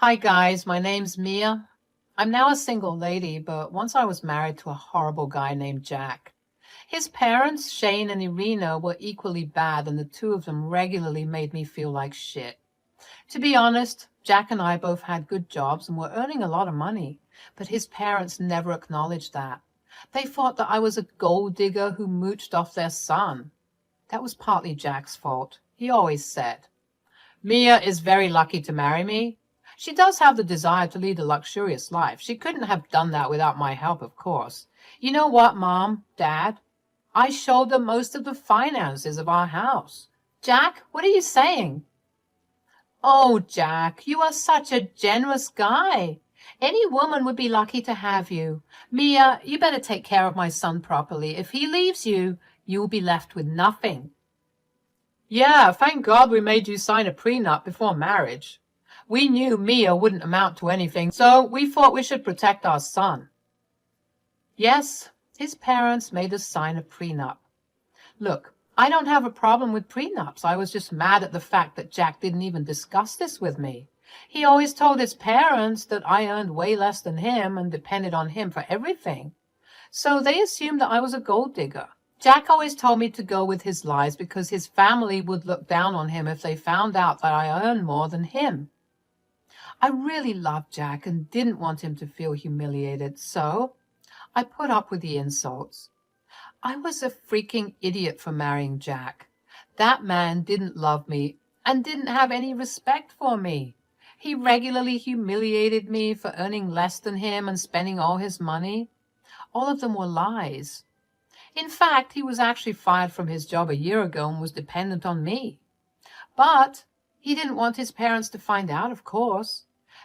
Hi guys, my name's Mia. I'm now a single lady, but once I was married to a horrible guy named Jack. His parents, Shane and Irina, were equally bad, and the two of them regularly made me feel like shit. To be honest, Jack and I both had good jobs and were earning a lot of money, but his parents never acknowledged that. They thought that I was a gold digger who mooched off their son. That was partly Jack's fault. He always said, "Mia is very lucky to marry me. She does have the desire to lead a luxurious life. She couldn't have done that without my help, of course. You know what, Mom, Dad? I showed them most of the finances of our house." "Jack, what are you saying?" "Oh, Jack, you are such a generous guy. Any woman would be lucky to have you. Mia, you better take care of my son properly. If he leaves you, you will be left with nothing." "Yeah, thank God we made you sign a prenup before marriage. We knew Mia wouldn't amount to anything, so we thought we should protect our son." Yes, his parents made us sign a prenup. Look, I don't have a problem with prenups. I was just mad at the fact that Jack didn't even discuss this with me. He always told his parents that I earned way less than him and depended on him for everything. So they assumed that I was a gold digger. Jack always told me to go with his lies because his family would look down on him if they found out that I earned more than him. I really loved Jack and didn't want him to feel humiliated, so I put up with the insults. I was a freaking idiot for marrying Jack. That man didn't love me and didn't have any respect for me. He regularly humiliated me for earning less than him and spending all his money. All of them were lies. In fact, he was actually fired from his job a year ago and was dependent on me. But he didn't want his parents to find out, of course.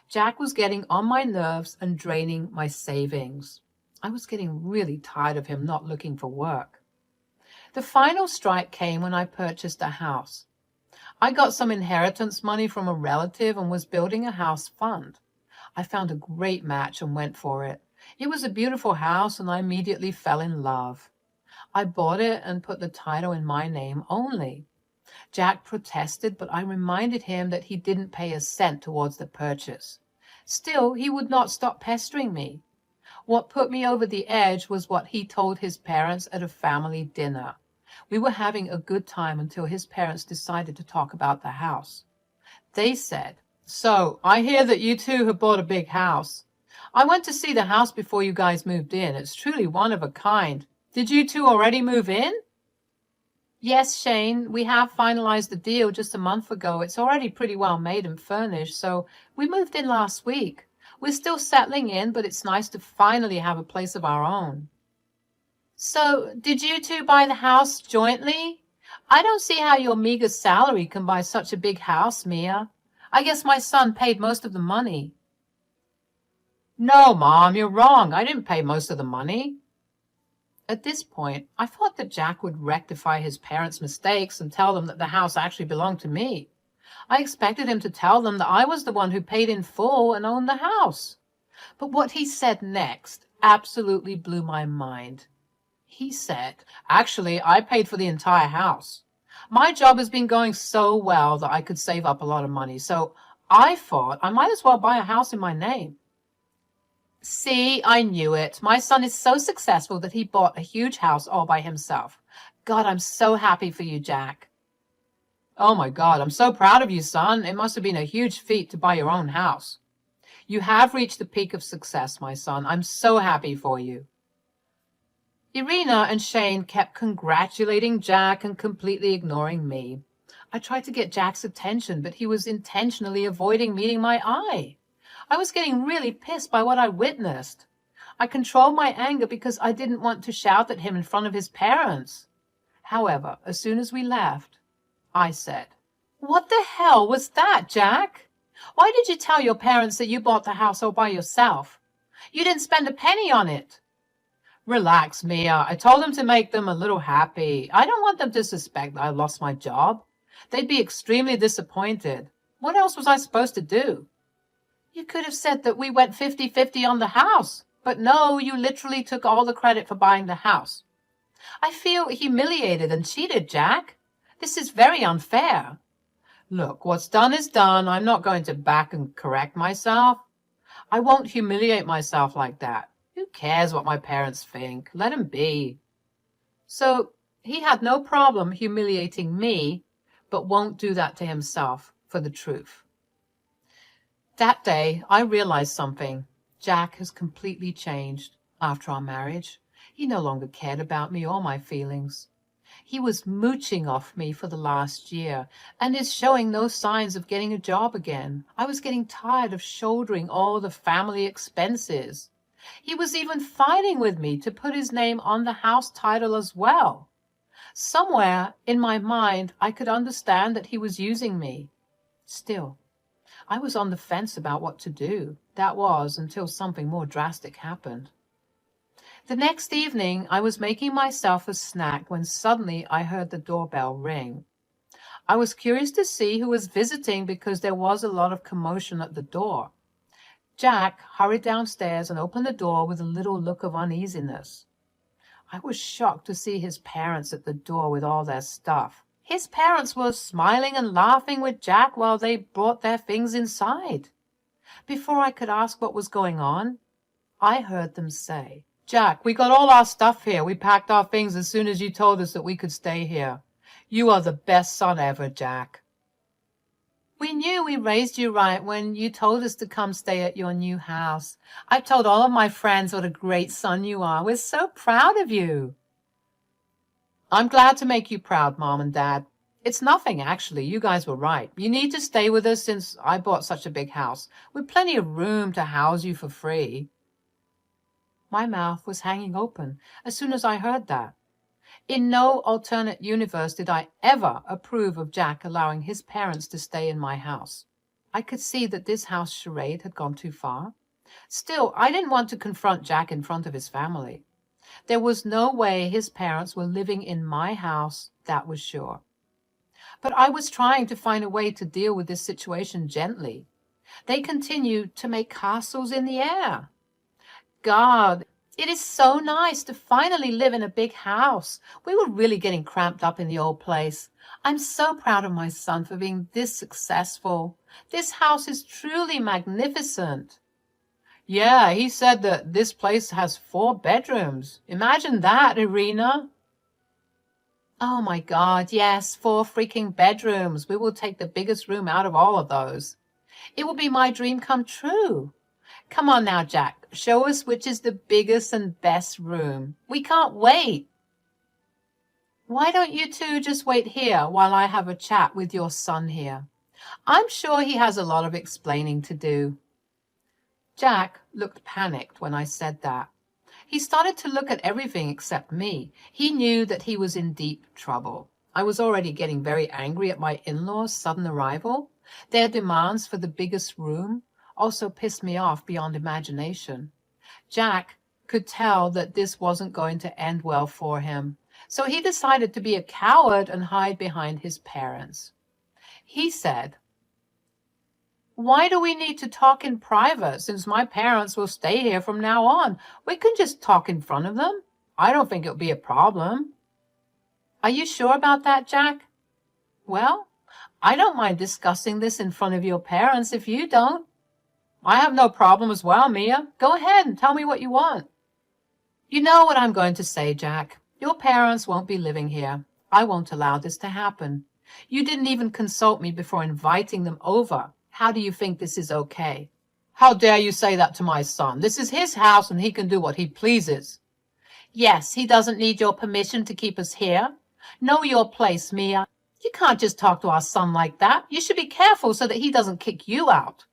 Jack was getting on my nerves and draining my savings. I was getting really tired of him not looking for work. The final strike came when I purchased a house. I got some inheritance money from a relative and was building a house fund. I found a great match and went for it. It was a beautiful house and I immediately fell in love. I bought it and put the title in my name only. Jack protested, but I reminded him that he didn't pay a cent towards the purchase. Still, he would not stop pestering me. What put me over the edge was what he told his parents at a family dinner. We were having a good time until his parents decided to talk about the house. They said, "So, I hear that you two have bought a big house. I went to see the house before you guys moved in. It's truly one of a kind. Did you two already move in?" "Yes, Shane, we have finalized the deal just a month ago. It's already pretty well made and furnished, so we moved in last week. We're still settling in, but it's nice to finally have a place of our own." "So, did you two buy the house jointly? I don't see how your meager salary can buy such a big house, Mia. I guess my son paid most of the money." "No, Mom, you're wrong. I didn't pay most of the money." At this point, I thought that Jack would rectify his parents' mistakes and tell them that the house actually belonged to me. I expected him to tell them that I was the one who paid in full and owned the house. But what he said next absolutely blew my mind. He said, "Actually, I paid for the entire house. My job has been going so well that I could save up a lot of money, so I thought I might as well buy a house in my name." See, I knew it. My son is so successful that he bought a huge house all by himself. God, I'm so happy for you, Jack. "Oh my God, I'm so proud of you, son. It must have been a huge feat to buy your own house. You have reached the peak of success, my son. I'm so happy for you." Irina and Shane kept congratulating Jack and completely ignoring me. I tried to get Jack's attention, but he was intentionally avoiding meeting my eye. I was getting really pissed by what I witnessed. I controlled my anger because I didn't want to shout at him in front of his parents. However, as soon as we left, I said, "What the hell was that, Jack? Why did you tell your parents that you bought the house all by yourself? You didn't spend a penny on it." "Relax, Mia. I told them to make them a little happy. I don't want them to suspect that I lost my job. They'd be extremely disappointed. What else was I supposed to do?" "You could have said that we went 50-50 on the house. But no, you literally took all the credit for buying the house. I feel humiliated and cheated, Jack. This is very unfair." Look, what's done is done. I'm not going to back and correct myself. I won't humiliate myself like that. Who cares what my parents think? Let them be. So he had no problem humiliating me, but won't do that to himself for the truth. That day, I realized something. Jack has completely changed after our marriage. He no longer cared about me or my feelings. He was mooching off me for the last year and is showing no signs of getting a job again. I was getting tired of shouldering all the family expenses. He was even fighting with me to put his name on the house title as well. Somewhere in my mind, I could understand that he was using me. Still, I was on the fence about what to do. That was until something more drastic happened. The next evening, I was making myself a snack when suddenly I heard the doorbell ring. I was curious to see who was visiting because there was a lot of commotion at the door. Jack hurried downstairs and opened the door with a little look of uneasiness. I was shocked to see his parents at the door with all their stuff. His parents were smiling and laughing with Jack while they brought their things inside. Before I could ask what was going on, I heard them say, "Jack, we got all our stuff here. We packed our things as soon as you told us that we could stay here. You are the best son ever, Jack." "We knew we raised you right when you told us to come stay at your new house. I've told all of my friends what a great son you are. We're so proud of you." "I'm glad to make you proud, Mom and Dad. It's nothing, actually. You guys were right. You need to stay with us since I bought such a big house, with plenty of room to house you for free." My mouth was hanging open as soon as I heard that. In no alternate universe did I ever approve of Jack allowing his parents to stay in my house. I could see that this house charade had gone too far. Still, I didn't want to confront Jack in front of his family. There was no way his parents were living in my house, that was sure. But I was trying to find a way to deal with this situation gently. They continued to make castles in the air. God, it is so nice to finally live in a big house. We were really getting cramped up in the old place. I'm so proud of my son for being this successful. This house is truly magnificent. Yeah, he said that this place has 4 bedrooms. Imagine that, Irina. Oh my God, yes, 4 freaking bedrooms. We will take the biggest room out of all of those. It will be my dream come true. Come on now, Jack. Show us which is the biggest and best room. We can't wait. Why don't you two just wait here while I have a chat with your son here? I'm sure he has a lot of explaining to do. Jack looked panicked when I said that. He started to look at everything except me. He knew that he was in deep trouble. I was already getting very angry at my in-laws' sudden arrival. Their demands for the biggest room also pissed me off beyond imagination. Jack could tell that this wasn't going to end well for him, so he decided to be a coward and hide behind his parents. He said, "Why do we need to talk in private since my parents will stay here from now on? We can just talk in front of them. I don't think it'll be a problem." "Are you sure about that, Jack?" "Well, I don't mind discussing this in front of your parents if you don't." "I have no problem as well, Mia. Go ahead and tell me what you want." "You know what I'm going to say, Jack. Your parents won't be living here. I won't allow this to happen. You didn't even consult me before inviting them over. How do you think this is okay?" "How dare you say that to my son? This is his house and he can do what he pleases." "Yes, he doesn't need your permission to keep us here. Know your place, Mia. You can't just talk to our son like that. You should be careful so that he doesn't kick you out.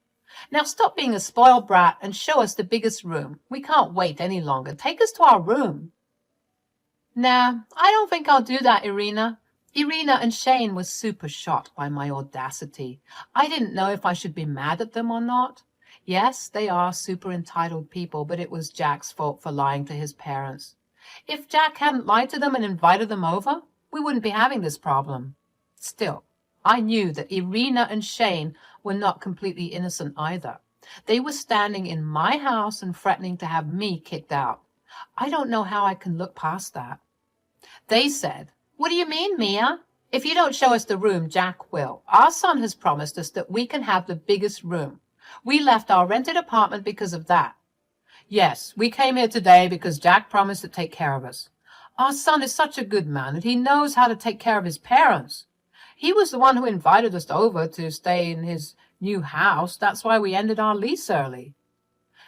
Now stop being a spoiled brat and show us the biggest room. We can't wait any longer. Take us to our room." "Nah, I don't think I'll do that, Irina." Irina and Shane were super shocked by my audacity. I didn't know if I should be mad at them or not. Yes, they are super entitled people, but it was Jack's fault for lying to his parents. If Jack hadn't lied to them and invited them over, we wouldn't be having this problem. Still, I knew that Irina and Shane were not completely innocent either. They were standing in my house and threatening to have me kicked out. I don't know how I can look past that. They said, "What do you mean, Mia? If you don't show us the room, Jack will. Our son has promised us that we can have the biggest room. We left our rented apartment because of that. Yes, we came here today because Jack promised to take care of us. Our son is such a good man and he knows how to take care of his parents. He was the one who invited us over to stay in his new house. That's why we ended our lease early.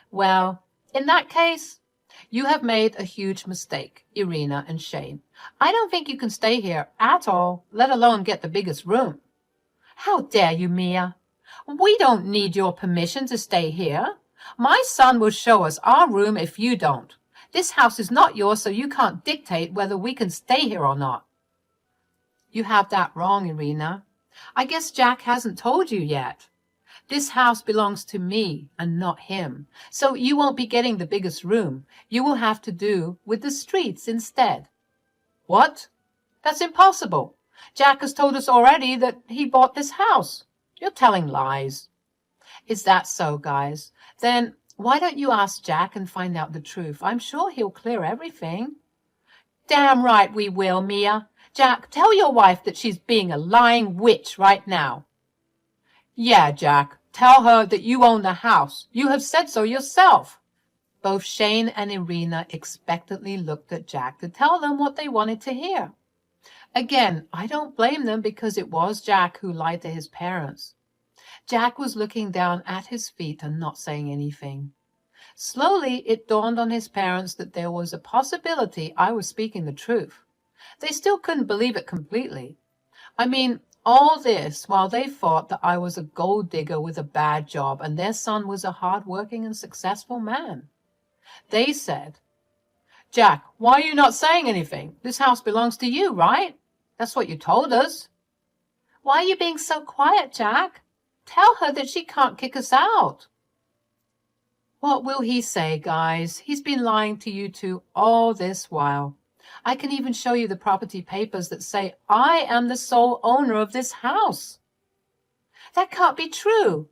Well, in that case, you have made a huge mistake, Irina and Shane. I don't think you can stay here at all, let alone get the biggest room. How dare you, Mia? We don't need your permission to stay here. My son will show us our room if you don't. This house is not yours, so you can't dictate whether we can stay here or not. You have that wrong, Irina. I guess Jack hasn't told you yet. This house belongs to me and not him, so you won't be getting the biggest room. You will have to do with the streets instead. What? That's impossible. Jack has told us already that he bought this house. You're telling lies. Is that so, guys? Then why don't you ask Jack and find out the truth? I'm sure he'll clear everything. Damn right we will, Mia. Jack, tell your wife that she's being a lying witch right now. Yeah, Jack, tell her that you own the house. You have said so yourself. Both Shane and Irina expectantly looked at Jack to tell them what they wanted to hear. Again, I don't blame them because it was Jack who lied to his parents. Jack was looking down at his feet and not saying anything. Slowly, it dawned on his parents that there was a possibility I was speaking the truth. They still couldn't believe it completely. I mean, all this while they thought that I was a gold digger with a bad job and their son was a hard-working and successful man. They said, Jack, why are you not saying anything? This house belongs to you, right? That's what you told us. Why are you being so quiet, Jack? Tell her that she can't kick us out. What will he say, guys? He's been lying to you two all this while. I can even show you the property papers that say I am the sole owner of this house. That can't be true.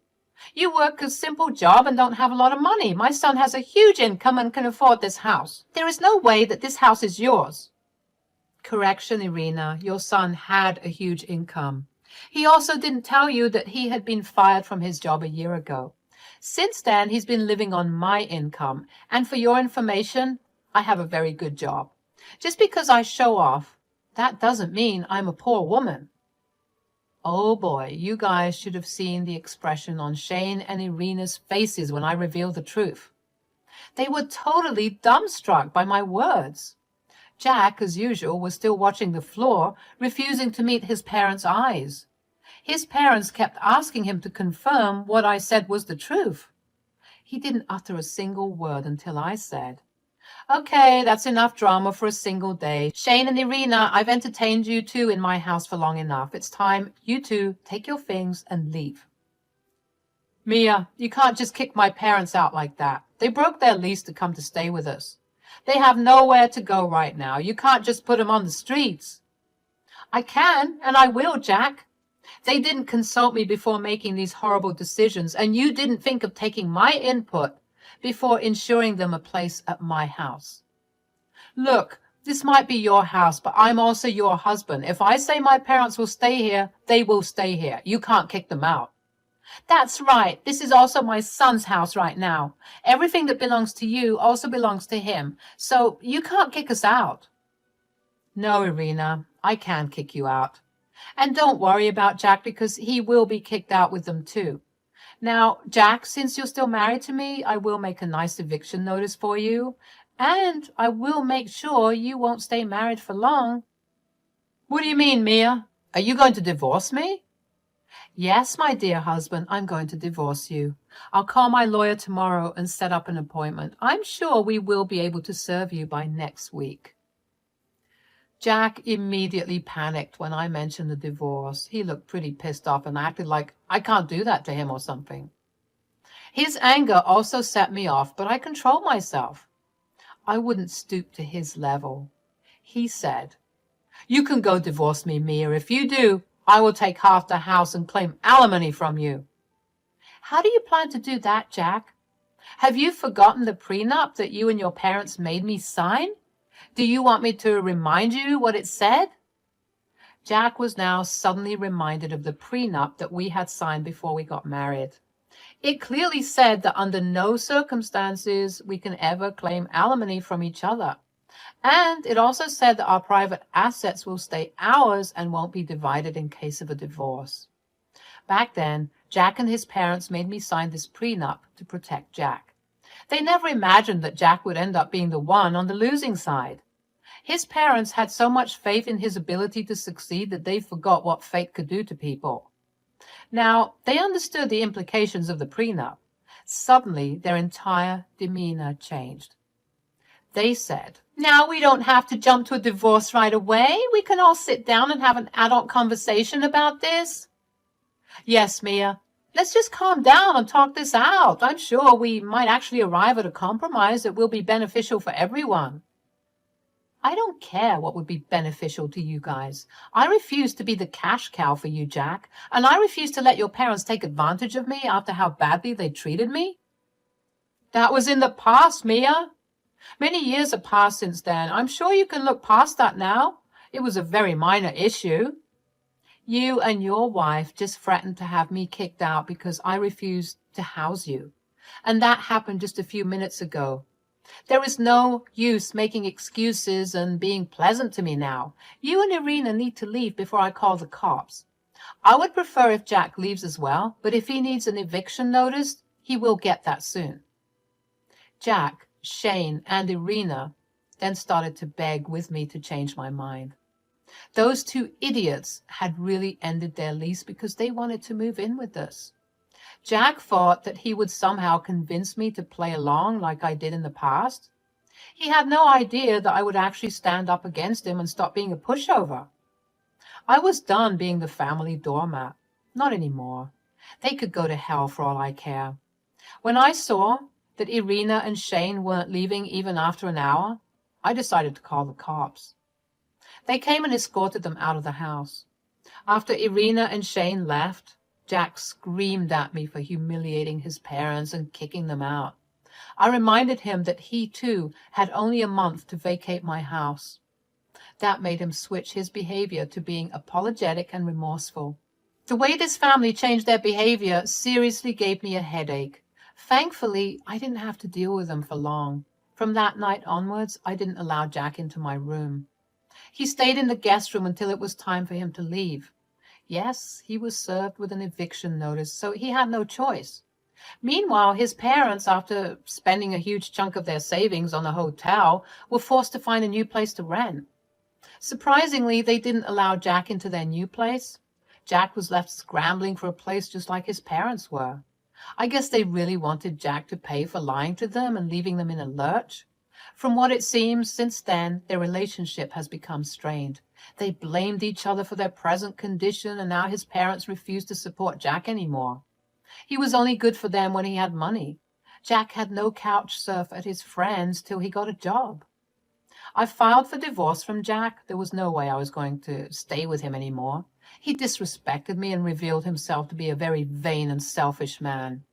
You work a simple job and don't have a lot of money. My son has a huge income and can afford this house. There is no way that this house is yours. Correction, Irina. Your son had a huge income. He also didn't tell you that he had been fired from his job a year ago. Since then, he's been living on my income. And for your information, I have a very good job. Just because I show off, that doesn't mean I'm a poor woman. Oh boy, you guys should have seen the expression on Shane and Irina's faces when I revealed the truth. They were totally dumbstruck by my words. Jack, as usual, was still watching the floor, refusing to meet his parents' eyes. His parents kept asking him to confirm what I said was the truth. He didn't utter a single word until I said, Okay, that's enough drama for a single day. Shane and Irina, I've entertained you two in my house for long enough. It's time you two take your things and leave. Mia, you can't just kick my parents out like that. They broke their lease to come to stay with us. They have nowhere to go right now. You can't just put them on the streets. I can, and I will, Jack. They didn't consult me before making these horrible decisions, and you didn't think of taking my input before ensuring them a place at my house. Look, this might be your house, but I'm also your husband. If I say my parents will stay here, they will stay here. You can't kick them out. That's right. This is also my son's house right now. Everything that belongs to you also belongs to him, so you can't kick us out. No, Irina, I can kick you out. And don't worry about Jack because he will be kicked out with them too. Now, Jack, since you're still married to me, I will make a nice eviction notice for you, and I will make sure you won't stay married for long. What do you mean, Mia? Are you going to divorce me? Yes, my dear husband, I'm going to divorce you. I'll call my lawyer tomorrow and set up an appointment. I'm sure we will be able to serve you by next week. Jack immediately panicked when I mentioned the divorce. He looked pretty pissed off and acted like I can't do that to him or something. His anger also set me off, but I controlled myself. I wouldn't stoop to his level. He said, You can go divorce me, Mia. If you do, I will take half the house and claim alimony from you. How do you plan to do that, Jack? Have you forgotten the prenup that you and your parents made me sign? Do you want me to remind you what it said? Jack was now suddenly reminded of the prenup that we had signed before we got married. It clearly said that under no circumstances we can ever claim alimony from each other. And it also said that our private assets will stay ours and won't be divided in case of a divorce. Back then, Jack and his parents made me sign this prenup to protect Jack. They never imagined that Jack would end up being the one on the losing side. His parents had so much faith in his ability to succeed that they forgot what fate could do to people. Now, they understood the implications of the prenup. Suddenly, their entire demeanor changed. They said, "Now we don't have to jump to a divorce right away. We can all sit down and have an adult conversation about this." "Yes, Mia. Let's just calm down and talk this out. I'm sure we might actually arrive at a compromise that will be beneficial for everyone." "I don't care what would be beneficial to you guys. I refuse to be the cash cow for you, Jack, and I refuse to let your parents take advantage of me after how badly they treated me." "That was in the past, Mia. Many years have passed since then. I'm sure you can look past that now. It was a very minor issue." "You and your wife just threatened to have me kicked out because I refused to house you. And that happened just a few minutes ago. There is no use making excuses and being pleasant to me now. You and Irina need to leave before I call the cops. I would prefer if Jack leaves as well, but if he needs an eviction notice, he will get that soon." Jack, Shane, and Irina then started to beg with me to change my mind. Those two idiots had really ended their lease because they wanted to move in with us. Jack thought that he would somehow convince me to play along like I did in the past. He had no idea that I would actually stand up against him and stop being a pushover. I was done being the family doormat. Not anymore. They could go to hell for all I care. When I saw that Irina and Shane weren't leaving even after an hour, I decided to call the cops. They came and escorted them out of the house. After Irina and Shane left, Jack screamed at me for humiliating his parents and kicking them out. I reminded him that he, too, had only a month to vacate my house. That made him switch his behavior to being apologetic and remorseful. The way this family changed their behavior seriously gave me a headache. Thankfully, I didn't have to deal with them for long. From that night onwards, I didn't allow Jack into my room. He stayed in the guest room until it was time for him to leave. Yes, he was served with an eviction notice, so he had no choice. Meanwhile, his parents, after spending a huge chunk of their savings on a hotel, were forced to find a new place to rent. Surprisingly, they didn't allow Jack into their new place. Jack was left scrambling for a place just like his parents were. I guess they really wanted Jack to pay for lying to them and leaving them in a lurch. From what it seems, since then, their relationship has become strained. They blamed each other for their present condition, and now his parents refuse to support Jack anymore. He was only good for them when he had money. Jack had no couch surf at his friends till he got a job. I filed for divorce from Jack. There was no way I was going to stay with him anymore. He disrespected me and revealed himself to be a very vain and selfish man.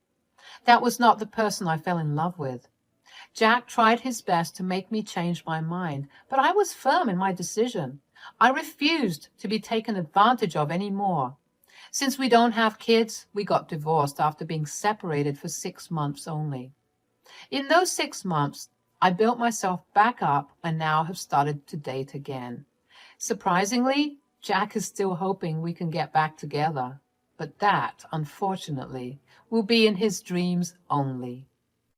That was not the person I fell in love with. Jack tried his best to make me change my mind, but I was firm in my decision. I refused to be taken advantage of any more. Since we don't have kids, we got divorced after being separated for 6 months only. In those 6 months, I built myself back up and now have started to date again. Surprisingly, Jack is still hoping we can get back together, but that, unfortunately, will be in his dreams only.